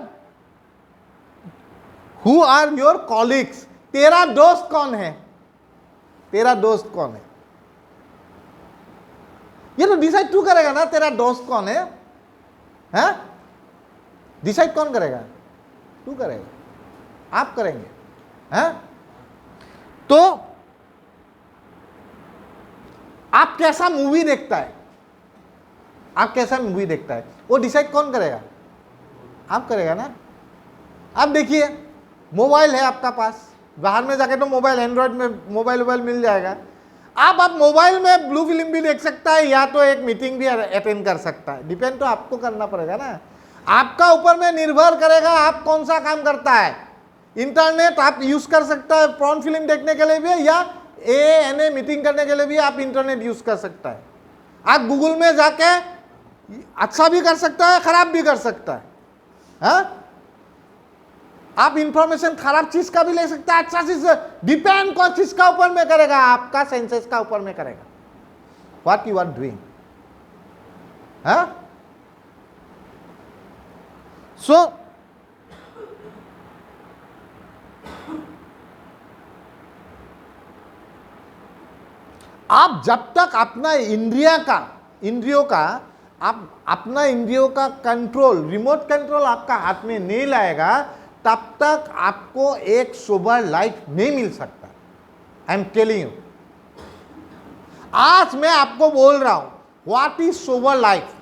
who are your colleagues, तेरा दोस्त कौन है? तेरा दोस्त कौन है? ये तो डिसाइड तू करेगा ना, तेरा दोस्त कौन है? हैं? डिसाइड कौन करेगा? तू करेगा, आप करेंगे। हैं? तो आप कैसा मूवी देखता है, आप कैसा मूवी देखता है, वो डिसाइड कौन करेगा? आप करेगा ना। अब देखिए मोबाइल है आपका पास, बाहर में जाके तो मोबाइल, एंड्रॉइड में मोबाइल मिल जाएगा। आप मोबाइल में ब्लू फिल्म भी देख सकता है या तो एक मीटिंग भी अटेंड कर सकता है, डिपेंड तो आपको करना पड़ेगा ना। आपका ऊपर में निर्भर करेगा आप कौन सा काम करता है। इंटरनेट आप यूज कर सकता है प्रॉन फिल्म देखने के लिए भी, या ANA मीटिंग करने के लिए भी आप इंटरनेट यूज कर सकता है। आप गूगल में जाके अच्छा भी कर सकता है, खराब भी कर सकता है। हाँ? आप इंफॉर्मेशन खराब चीज का भी ले सकता है, अच्छा चीज, डिपेंड कौन चीज का ऊपर में करेगा, आपका सेंसेस का ऊपर में करेगा। What you are doing. So आप जब तक अपना इंद्रियों का आप अपना इंद्रियों का कंट्रोल, रिमोट कंट्रोल आपका हाथ में नहीं लाएगा, तब तक आपको एक सोबर लाइफ नहीं मिल सकता। आई एम टेलिंग यू, आज मैं आपको बोल रहा हूं व्हाट इज सोबर लाइफ।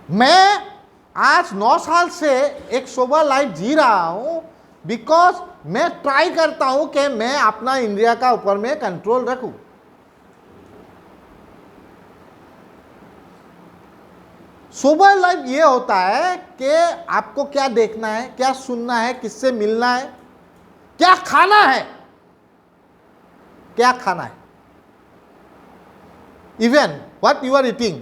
मैं आज 9 साल से एक सोबर लाइफ जी रहा हूं, बिकॉज मैं ट्राई करता हूं कि मैं अपना इंद्रिया का ऊपर में कंट्रोल रखूं। सोबर लाइफ ये होता है कि आपको क्या देखना है, क्या सुनना है, किससे मिलना है, क्या खाना है, क्या खाना है, even what you are eating.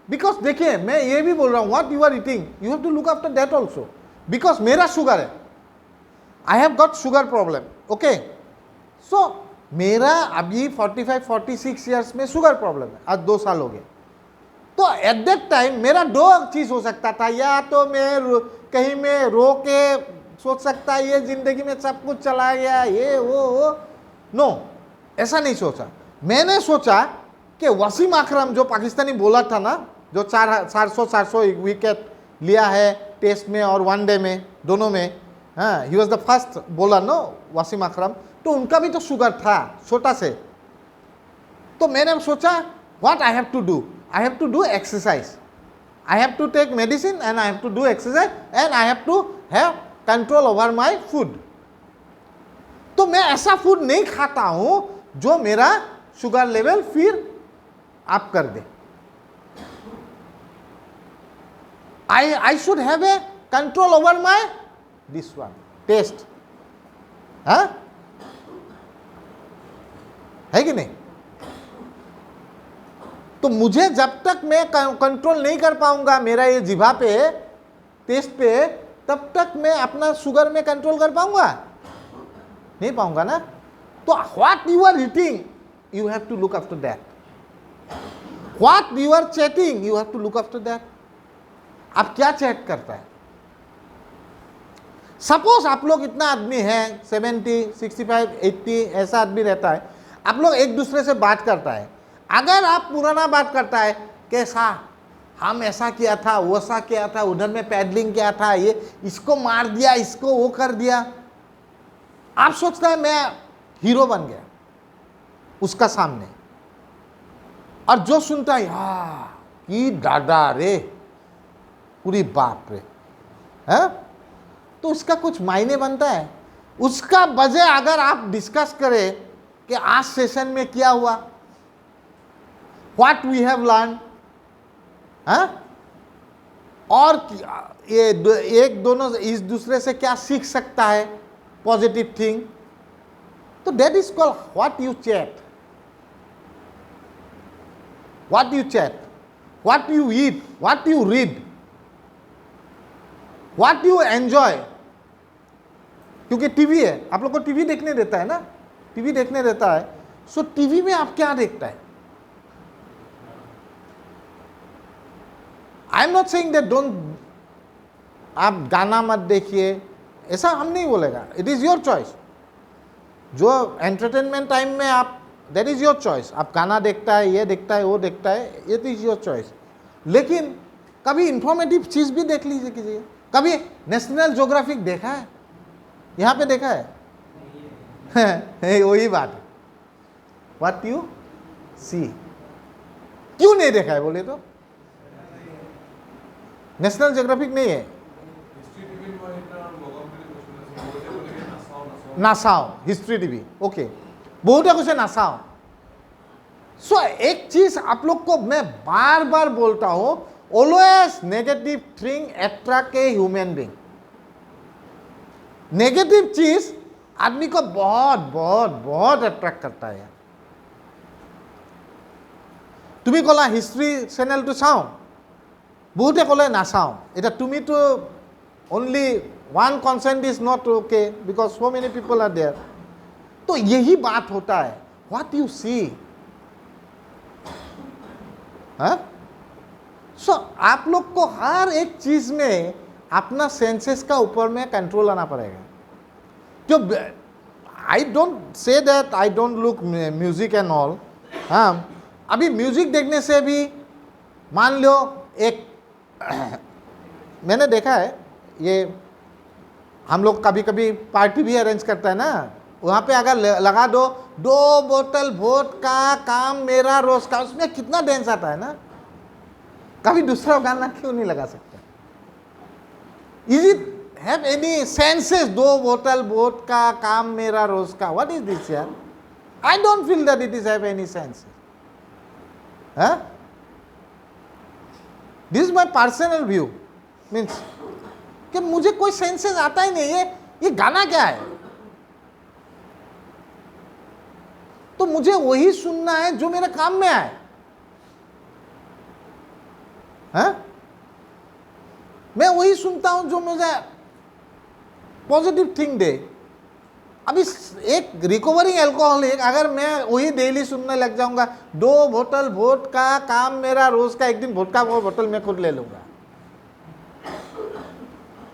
Because देखिए मैं ये भी बोल रहा हूं what you are eating, you have to look after that also. Because मेरा शुगर है, I have got sugar problem, okay. So मेरा अभी 45-46 ईयर्स में शुगर प्रॉब्लम है, आज 2 साल हो गए। तो एट दैट टाइम मेरा 2 चीज हो सकता था, या तो मैं कहीं में रो के सोच सकता है ये जिंदगी में सब कुछ चला गया, ये वो नो, ऐसा नहीं सोचा। मैंने सोचा कि वसीम अकरम जो पाकिस्तानी बॉलर था ना, जो 400 विकेट लिया है टेस्ट में और वनडे में दोनों में, हाँ, he was the first bowler no, Wasim Akram, तो उनका भी तो शुगर था छोटा से। तो मैंने सोचा what I have to do, I have to do exercise, I have to take medicine and I have to do exercise and I have to have control over my food। तो मैं ऐसा food नहीं खाता हूं जो मेरा sugar level फिर आप कर दे। I should have a control over my this one taste, हाँ है कि नहीं? तो मुझे जब तक मैं कंट्रोल नहीं कर पाऊंगा मेरा ये जिभा पे टेस्ट पे, तब तक मैं अपना शुगर में कंट्रोल कर पाऊंगा नहीं पाऊंगा ना। तो what you are eating you have to look after that, what you are chatting you have to look after that. आप क्या चैट करता है? सपोज आप लोग इतना आदमी है 70, 65, 80 ऐसा आदमी रहता है, आप लोग एक दूसरे से बात करता है। अगर आप पुराना बात करता है, कैसा हम ऐसा किया था, वैसा किया था, उधर में पैडलिंग किया था, ये इसको मार दिया, इसको वो कर दिया, आप सोचता है मैं हीरो बन गया उसका सामने। और जो सुनता है कि दादा रे, पूरी बाप रे, है तो उसका कुछ मायने बनता है? उसका बजाय अगर आप डिस्कस करें कि आज सेशन में क्या हुआ, व्हाट वी हैव लर्न, और ये एक दोनों इस दूसरे से क्या सीख सकता है पॉजिटिव थिंग, तो that is called what you chat, what you chat, what you eat, what you read, what you enjoy. क्योंकि टीवी है, आप लोग को टीवी देखने देता है ना, टीवी देखने देता है, सो टीवी में आप क्या देखता है? I am not saying that don't, आप गाना मत देखिए, ऐसा हम नहीं बोलेगा, इट इज योर चॉइस। जो एंटरटेनमेंट टाइम में आप, दैट इज योर चॉइस, आप गाना देखता है, ये देखता है, वो देखता है, इट इज योर चॉइस। लेकिन कभी इंफॉर्मेटिव चीज भी देख लीजिए कीजिए। कभी नेशनल ज्योग्राफिक देखा है? यहाँ पे देखा है? वही बात है, व्हाट यू सी। क्यों नहीं देखा है बोले तो? नेशनल ज्योग्राफिक नहीं है, नासाओ हिस्ट्री टीवी, ओके, बहुत कुछ है नासाओ। सो एक चीज आप लोग को मैं बार बार बोलता हूं, always negative thing attract a human being. Negative चीज आदमी को बहुत बहुत बहुत अट्रैक्ट करता है। তুমি কলা হিষ্ট্ৰী চেনেলটো চাওঁ, বহুতে ক'লে নাচাওঁ। এতিয়া তুমিতো only one consent is not okay because so many people are there। तो यही बात होता है, what you see, हाँ? सो आप लोग को हर एक चीज में अपना सेंसेस का ऊपर में कंट्रोल लाना पड़ेगा। जो I don't say that I don't look music and all, हाँ, अभी म्यूजिक देखने से भी मान लो एक मैंने देखा है, ये हम लोग कभी कभी पार्टी भी अरेंज करता है ना, वहाँ पे अगर लगा दो 2 बोतल वोडका काम मेरा रोज का, उसमें कितना डांस आता है ना। कभी दूसरा गाना क्यों नहीं लगा सकते? Is it have any senses? 2 बोतल वोडका काम मेरा रोज का, व्हाट इज दिस यार? I don't feel that it is have any senses. This is my personal view, means कि मुझे कोई सेंसेस आता ही नहीं है, ये गाना क्या है? तो मुझे वही सुनना है जो मेरे काम में आए, हाँ? मैं वही सुनता हूं जो मुझे पॉजिटिव थिंग दे। अभी एक रिकवरिंग एल्कोहलिक, अगर मैं वही डेली सुनने लग जाऊंगा 2 बोतल वोडका काम मेरा रोज का, एक दिन वोडका वो बोतल मैं खुद ले लूंगा,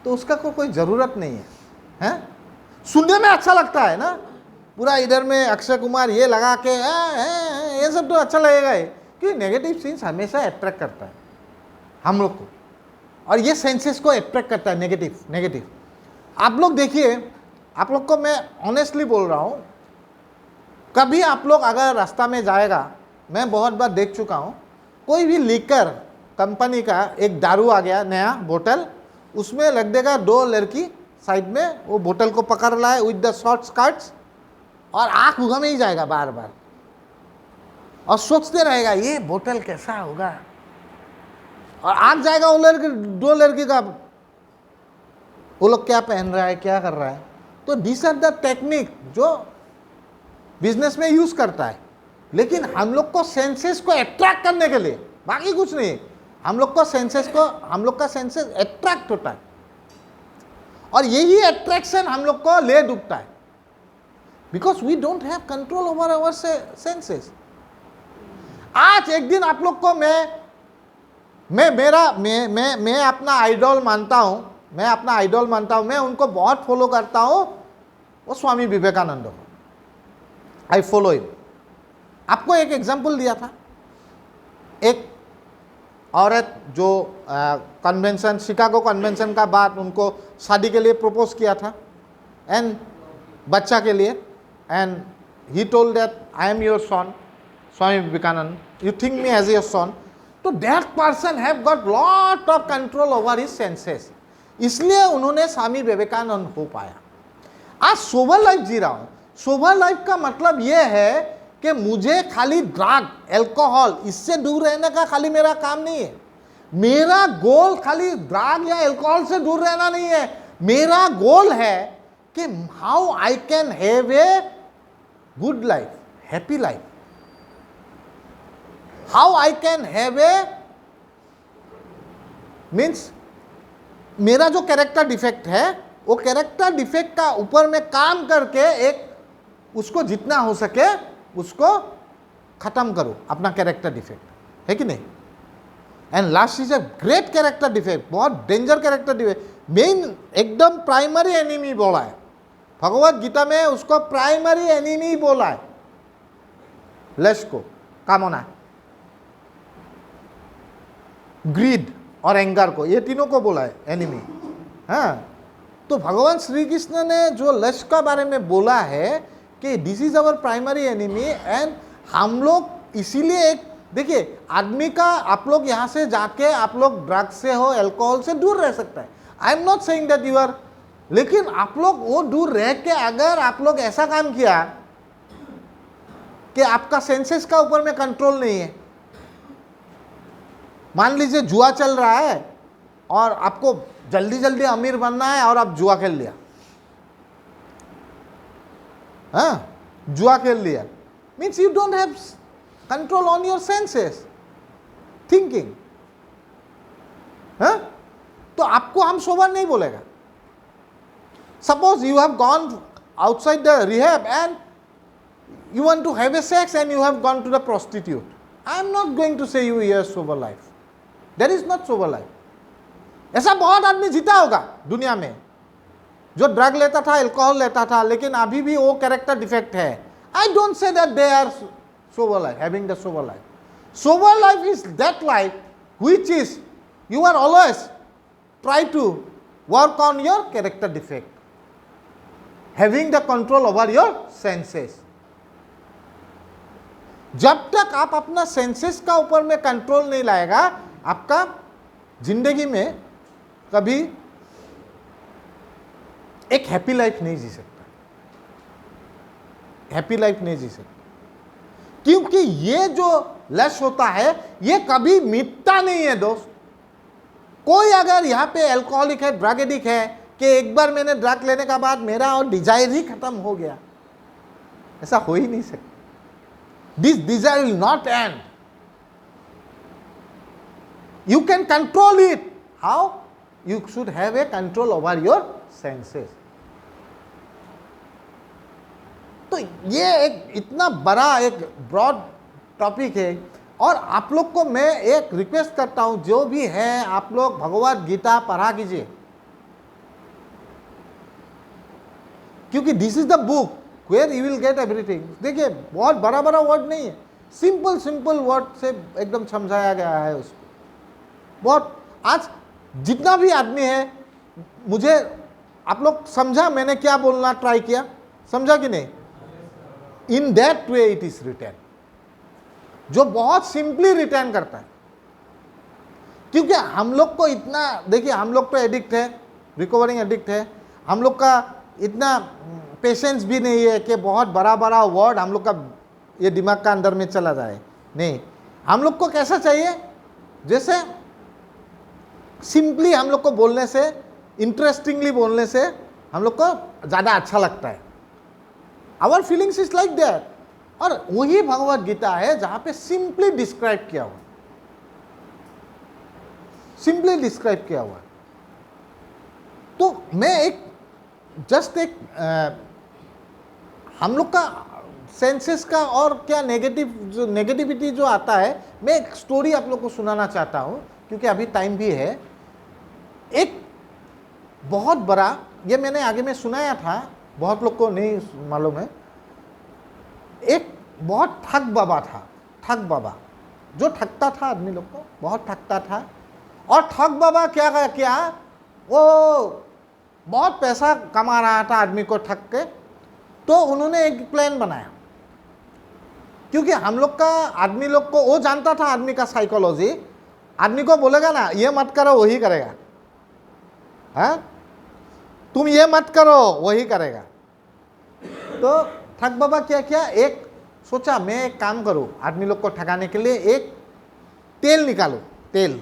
तो उसका कोई जरूरत नहीं है, हैं? सुनने में अच्छा लगता है ना, पूरा इधर में अक्षय कुमार ये लगा के ये सब तो अच्छा लगेगा ही, कि नेगेटिव सीन्स हमेशा अट्रैक्ट करता है हम लोग को, और ये सेंसेस को अट्रैक्ट करता है नेगेटिव। आप लोग देखिए, आप लोग को मैं ऑनेस्टली बोल रहा हूँ, कभी आप लोग अगर रास्ता में जाएगा, मैं बहुत बार देख चुका हूँ, कोई भी लीकर कंपनी का एक दारू आ गया नया बोतल, उसमें लग देगा 2 लड़की साइड में, वो बोतल को पकड़ रहा है विद द शॉर्ट स्कर्ट्स, और आंख उगम ही जाएगा बार बार और सोचते रहेगा ये बोतल कैसा होगा, और आंख जाएगा वो लड़की, दो लड़की का वो लोग क्या पहन रहा है, क्या कर रहा है। तो दिस आर द टेक्निक जो बिजनेस में यूज करता है। लेकिन हम लोग को सेंसेस को अट्रैक्ट करने के लिए, बाकी कुछ नहीं, हम लोग का सेंसेस अट्रैक्ट होता है और यही अट्रैक्शन हम लोग को ले डूबता है, because we don't have control over our senses. आज एक दिन आप लोग को मैं अपना आइडल मानता हूं, मैं उनको बहुत फॉलो करता हूं, वो स्वामी विवेकानंद को। I follow him. आपको एक एग्जांपल दिया था, एक औरत जो कन्वेंशन, शिकागो कन्वेंशन का बाद उनको शादी के लिए प्रपोज किया था एंड बच्चा के लिए, and he told that I am your son, Swami Vivekananda, you think me as your son. तो that person have got lot of control over his senses, इसलिए उन्होंने स्वामी विवेकानंद हो पाया। आज सोबर लाइफ जी रहा हूं। सोबर लाइफ का मतलब यह है कि मुझे खाली ड्रग, अल्कोहल, इससे दूर रहने का खाली मेरा काम नहीं है। मेरा गोल खाली ड्रग या अल्कोहल से दूर रहना नहीं है। मेरा गोल है कि how I can have a good life, happy life, how I can have a means मेरा जो कैरेक्टर डिफेक्ट है, वो कैरेक्टर डिफेक्ट का ऊपर में काम करके एक उसको जितना हो सके उसको खत्म करो, अपना कैरेक्टर डिफेक्ट है कि नहीं। And last is a great character defect, बहुत डेंजर कैरेक्टर डिफेक्ट। मेन एकदम प्राइमरी एनिमी बोला है भगवत गीता में, उसको प्राइमरी एनिमी बोला है, लस्ट को, कामना, ग्रीड और एंगर को, ये तीनों को बोला है एनिमी। हाँ, तो भगवान श्री कृष्ण ने जो लस्ट का बारे में बोला है कि this is our primary enemy, and हम लोग इसीलिए एक देखिए आदमी का, आप लोग यहाँ से जाके आप लोग ड्रग से हो, अल्कोहल से दूर रह सकता है, I am not saying that you are, लेकिन आप लोग वो दूर रह के अगर आप लोग ऐसा काम किया कि आपका सेंसेस का ऊपर में कंट्रोल नहीं है, मान लीजिए जुआ चल रहा है और आपको जल्दी जल्दी अमीर बनना है और आप जुआ खेल लिया, हाँ, जुआ खेल लिया, means you don't have control on your senses, thinking, हाँ, तो आपको हम सोबर नहीं बोलेगा। Suppose you have gone outside the rehab and you want to have a sex and you have gone to the prostitute. I am not going to say you here sober life. That is not sober life. ऐसा बहुत आदमी जीता होगा दुनिया में जो drug लेता था, अल्कोहल लेता था, लेकिन अभी भी वो कैरेक्टर डिफेक्ट है। I don't say that they are sober life, having the sober life. Sober life is that life which is you are always try to work on your character defect, having the control over your senses. जब तक आप अपना senses का ऊपर में control नहीं लाएगा, आपका जिंदगी में कभी एक हैप्पी लाइफ नहीं जी सकता, हैप्पी लाइफ नहीं जी सकता, क्योंकि ये जो लश होता है ये कभी मिटता नहीं है दोस्त। कोई अगर यहाँ पे अल्कोहलिक है, ड्रग एडिक्ट है कि एक बार मैंने ड्रग लेने का बाद मेरा और डिजायर ही खत्म हो गया, ऐसा हो ही नहीं सकता। This desire will not end. You can control it. How? You should have a control over your senses. तो ये एक इतना बड़ा एक ब्रॉड टॉपिक है, और आप लोग को मैं एक रिक्वेस्ट करता हूं, जो भी है आप लोग भगवत गीता पढ़ा कीजिए, क्योंकि this is the book where you will get everything. देखिए बहुत बड़ा बड़ा वर्ड नहीं है, सिंपल सिंपल वर्ड से एकदम समझाया गया है उसको। बहुत आज जितना भी आदमी है, मुझे आप लोग समझा मैंने क्या बोलना ट्राई किया, समझा कि नहीं? In that way it is return, जो बहुत सिंपली रिटर्न करता है, क्योंकि हम लोग को इतना, देखिए हम लोग तो एडिक्ट है, रिकवरिंग एडिक्ट है, हम लोग का इतना पेशेंस भी नहीं है कि बहुत बड़ा बड़ा वर्ड हम लोग का ये दिमाग का अंदर में चला जाए। नहीं, हम लोग को कैसा चाहिए, जैसे सिंपली हम लोग को बोलने से, इंटरेस्टिंगली बोलने से हम लोग को ज़्यादा अच्छा लगता है। Our feelings is like that. और वही भगवत गीता है जहां पे सिंपली डिस्क्राइब किया हुआ, सिंपली डिस्क्राइब किया हुआ। तो मैं एक जस्ट एक हम लोग का सेंसेस का और क्या नेगेटिविटी जो आता है, मैं एक स्टोरी आप लोग को सुनाना चाहता हूं क्योंकि अभी टाइम भी है। एक बहुत बड़ा, ये मैंने आगे में सुनाया था, बहुत लोग को नहीं मालूम है। एक बहुत ठग बाबा था, ठग बाबा जो ठगता था आदमी लोग को, बहुत ठगता था। और ठग बाबा क्या किया, वो बहुत पैसा कमा रहा था आदमी को ठग के। तो उन्होंने एक प्लान बनाया, क्योंकि हम लोग का आदमी लोग को, वो जानता था आदमी का साइकोलॉजी। आदमी को बोलेगा ना ये मत करो, वही करेगा। हाँ, तुम ये मत करो, वही करेगा। तो ठग बाबा क्या किया, एक सोचा मैं एक काम करूं, आदमी लोग को ठगाने के लिए एक तेल निकालो, तेल,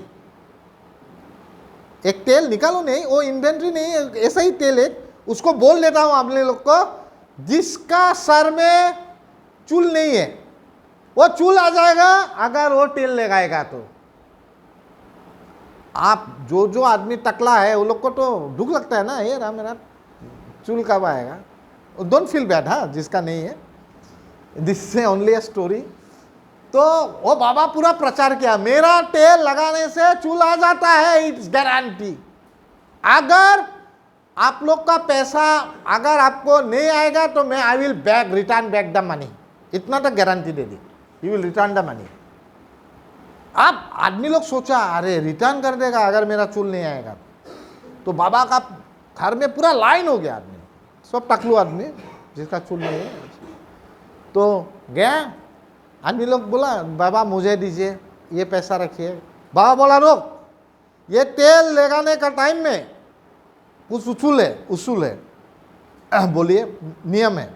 एक तेल निकालो, नहीं वो इन्वेंट्री नहीं, ऐसा ही तेल एक, उसको बोल देता हूं अपने लोग को, जिसका सर में चूल नहीं है वो चूल आ जाएगा अगर वो तेल लगाएगा। तो आप जो आदमी टकला है वो लोग को तो दुख लगता है ना, ये रहा मेरा चूल कब आएगा। डोंट फील बैड, हाँ, जिसका नहीं है, this is only a story. तो वो बाबा पूरा प्रचार किया, मेरा तेल लगाने से चूल आ जाता है, इट्स गारंटी। अगर आप लोग का पैसा अगर आपको नहीं आएगा तो मैं I will return back the money, इतना तक guarantee they the, you will return the money. अब आदमी लोग सोचा अरे रिटर्न कर देगा अगर मेरा चूल नहीं आएगा। तो बाबा का घर में पूरा लाइन हो गया, आदमी सब टकलू आदमी जिसका चूल नहीं है। तो गया आदमी लोग, बोला बाबा मुझे दीजिए, ये पैसा रखिए। बाबा बोला रोक, ये तेल लगाने का टाइम में कुछ उसूल है, बोलिए नियम है,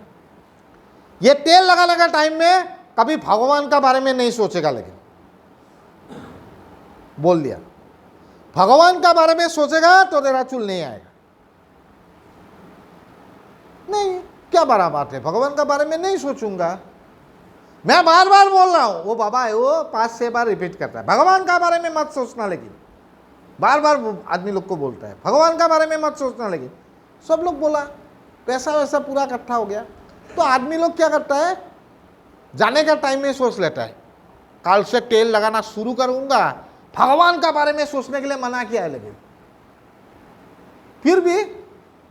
ये तेल लगाने का टाइम में कभी भगवान का बारे में नहीं सोचेगा। लेकिन बोल दिया भगवान का बारे में सोचेगा तो तेरा चूल नहीं आएगा। नहीं, क्या बड़ा बात है, भगवान का बारे में नहीं सोचूंगा। मैं बार बार बोल रहा हूं, वो बाबा है वो 5-6 बार रिपीट करता है, भगवान का बारे में मत सोचना। लेकिन बार बार आदमी लोग को बोलता है भगवान का बारे में मत सोचना। लेकिन सब लोग बोला, पैसा वैसा पूरा इकट्ठा हो गया। तो आदमी लोग क्या करता है, जाने का टाइम में सोच लेता है कल से तेल लगाना शुरू करूंगा, भगवान का बारे में सोचने के लिए मना किया है। लेकिन फिर भी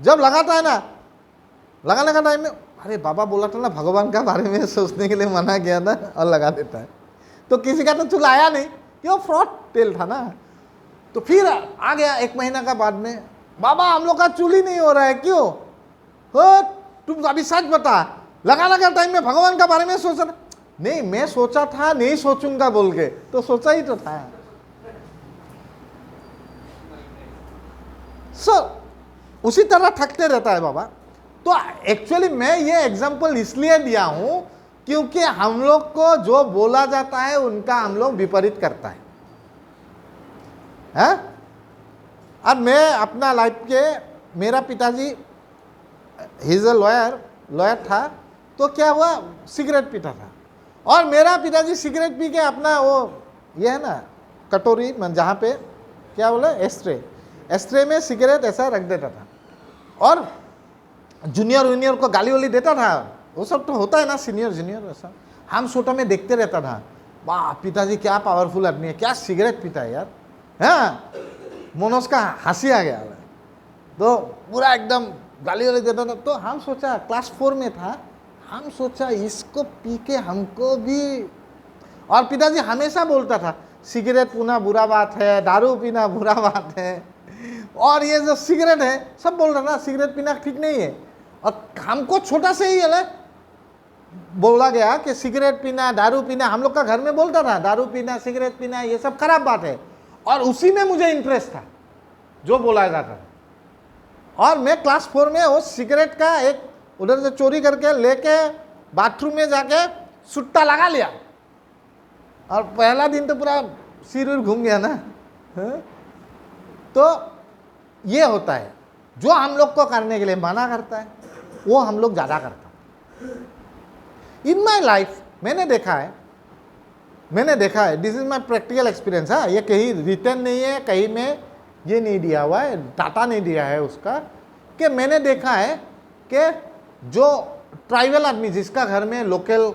जब लगाता है ना, लगाने का टाइम में, अरे बाबा बोला था ना भगवान का बारे में सोचने के लिए मना किया था, और लगा देता है। तो किसी का तो चूल आया नहीं, क्यों, फ्रॉड तेल था ना। तो फिर आ गया 1 महीना का बाद में, बाबा हम लोग का चूल ही नहीं हो रहा है, क्यों हो, तुम अभी सच बता, लगाने का टाइम में भगवान का बारे में सोचा था। नहीं, मैं सोचा था नहीं सोचूंगा बोल के, तो सोचा ही तो था। उसी तरह थकते रहता है बाबा। तो एक्चुअली मैं ये एग्जांपल इसलिए दिया हूं क्योंकि हम लोग को जो बोला जाता है उनका हम लोग विपरीत करता है। अब मैं अपना लाइफ के, मेरा पिताजी ही इज अ लॉयर था। तो क्या हुआ, सिगरेट पीता था, और मेरा पिताजी सिगरेट पी के अपना वो ये है ना कटोरी जहाँ पे क्या बोले एस्ट्रे में सिगरेट ऐसा रख देता था, और जूनियर को गाली वाली देता था। वो सब तो होता है ना, सीनियर जूनियर ऐसा। हम छोटा में देखते रहता था, वाह पिताजी क्या पावरफुल आदमी है, क्या सिगरेट पीता है यार। हाँ, मनोज का हंसी आ गया, तो पूरा एकदम गाली वाली देता था। तो हम सोचा, क्लास 4 में था, हम सोचा इसको पी के हमको भी। और पिताजी हमेशा बोलता था सिगरेट पीना बुरा बात है, दारू पीना बुरा बात है, और ये जो सिगरेट है सब बोल रहा ना सिगरेट पीना ठीक नहीं है। और हमको छोटा से ही बोला गया कि सिगरेट पीना, दारू पीना, हम लोग का घर में बोलता था दारू पीना, सिगरेट पीना ये सब खराब बात है। और उसी में मुझे इंटरेस्ट था जो बोला जाता था। और मैं क्लास 4 में वो सिगरेट का एक उधर से चोरी करके लेके बाथरूम में जाके सुट्टा लगा लिया और पहला दिन तो पूरा सिर घूम गया ना। हाँ? तो ये होता है, जो हम लोग को करने के लिए मना करता है वो हम लोग ज़्यादा करता है। इन माई लाइफ मैंने देखा है, this is my practical experience. हाँ, ये कहीं रिटर्न नहीं है, कहीं में ये नहीं दिया हुआ है, डाटा नहीं दिया है उसका, कि मैंने देखा है कि जो ट्राइबल आदमी जिसका घर में लोकल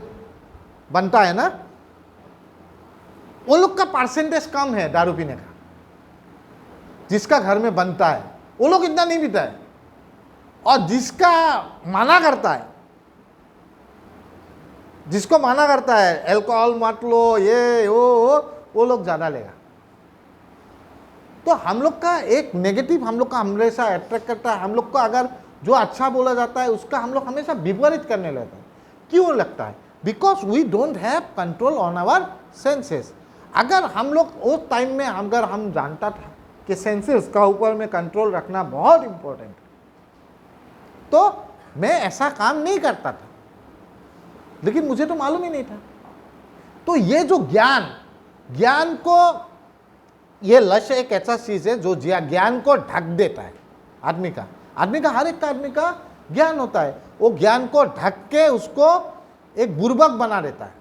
बनता है ना, वो लोग का परसेंटेज कम है दारू पीने का। जिसका घर में बनता है वो लोग इतना नहीं पीता है, और जिसका माना करता है, जिसको माना करता है अल्कोहल मत लो, ये वो लोग ज़्यादा लेगा। तो हम लोग का एक नेगेटिव हम लोग का हमेशा अट्रैक्ट करता है। हम लोग को अगर जो अच्छा बोला जाता है उसका हम लोग हमेशा विपरीत करने लगता है। क्यों लगता है? Because we don't have control on our senses. अगर हम लोग उस टाइम में अगर हम जानता था कि सेंसेस का ऊपर में कंट्रोल रखना बहुत इंपॉर्टेंट, तो मैं ऐसा काम नहीं करता था, लेकिन मुझे तो मालूम ही नहीं था। तो ये जो ज्ञान को, ये लक्ष्य एक ऐसा चीज है जो ज्ञान को ढक देता है। आदमी का हर एक आदमी का ज्ञान होता है, वो ज्ञान को ढक के उसको एक बुर्बक बना देता है,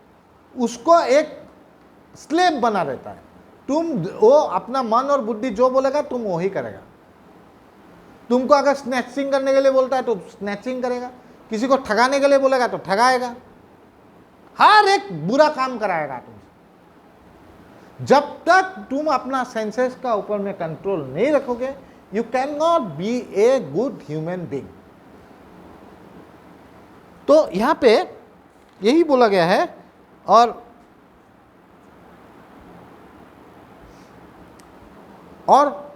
उसको एक स्लेव बना देता है। वो अपना मन और बुद्धि जो बोलेगा तुम वही करेगा। तुमको अगर स्नैचिंग करने के लिए बोलता है तो स्नैचिंग करेगा, किसी को ठगाने के लिए बोलेगा तो ठगाएगा, हर एक बुरा काम कराएगा तुमसे। जब तक तुम अपना सेंसेस का ऊपर में कंट्रोल नहीं रखोगे, you can not be a good human being. तो यहां पे यही बोला गया है। और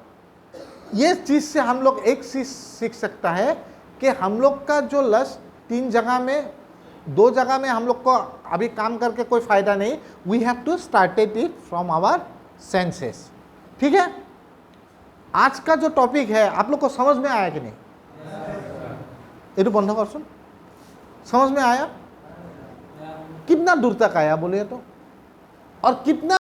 ये चीज से हम लोग एक चीज सीख सकता है कि हम लोग का जो लक्ष्य 2 जगह में हम लोग को अभी काम करके कोई फायदा नहीं। We have to started it from our senses. ठीक है, आज का जो टॉपिक है आप लोग को समझ में आया कि नहीं? ये तो बंद कर सुन, समझ में आया? कितना दूर तक आया बोलिए तो, और कितना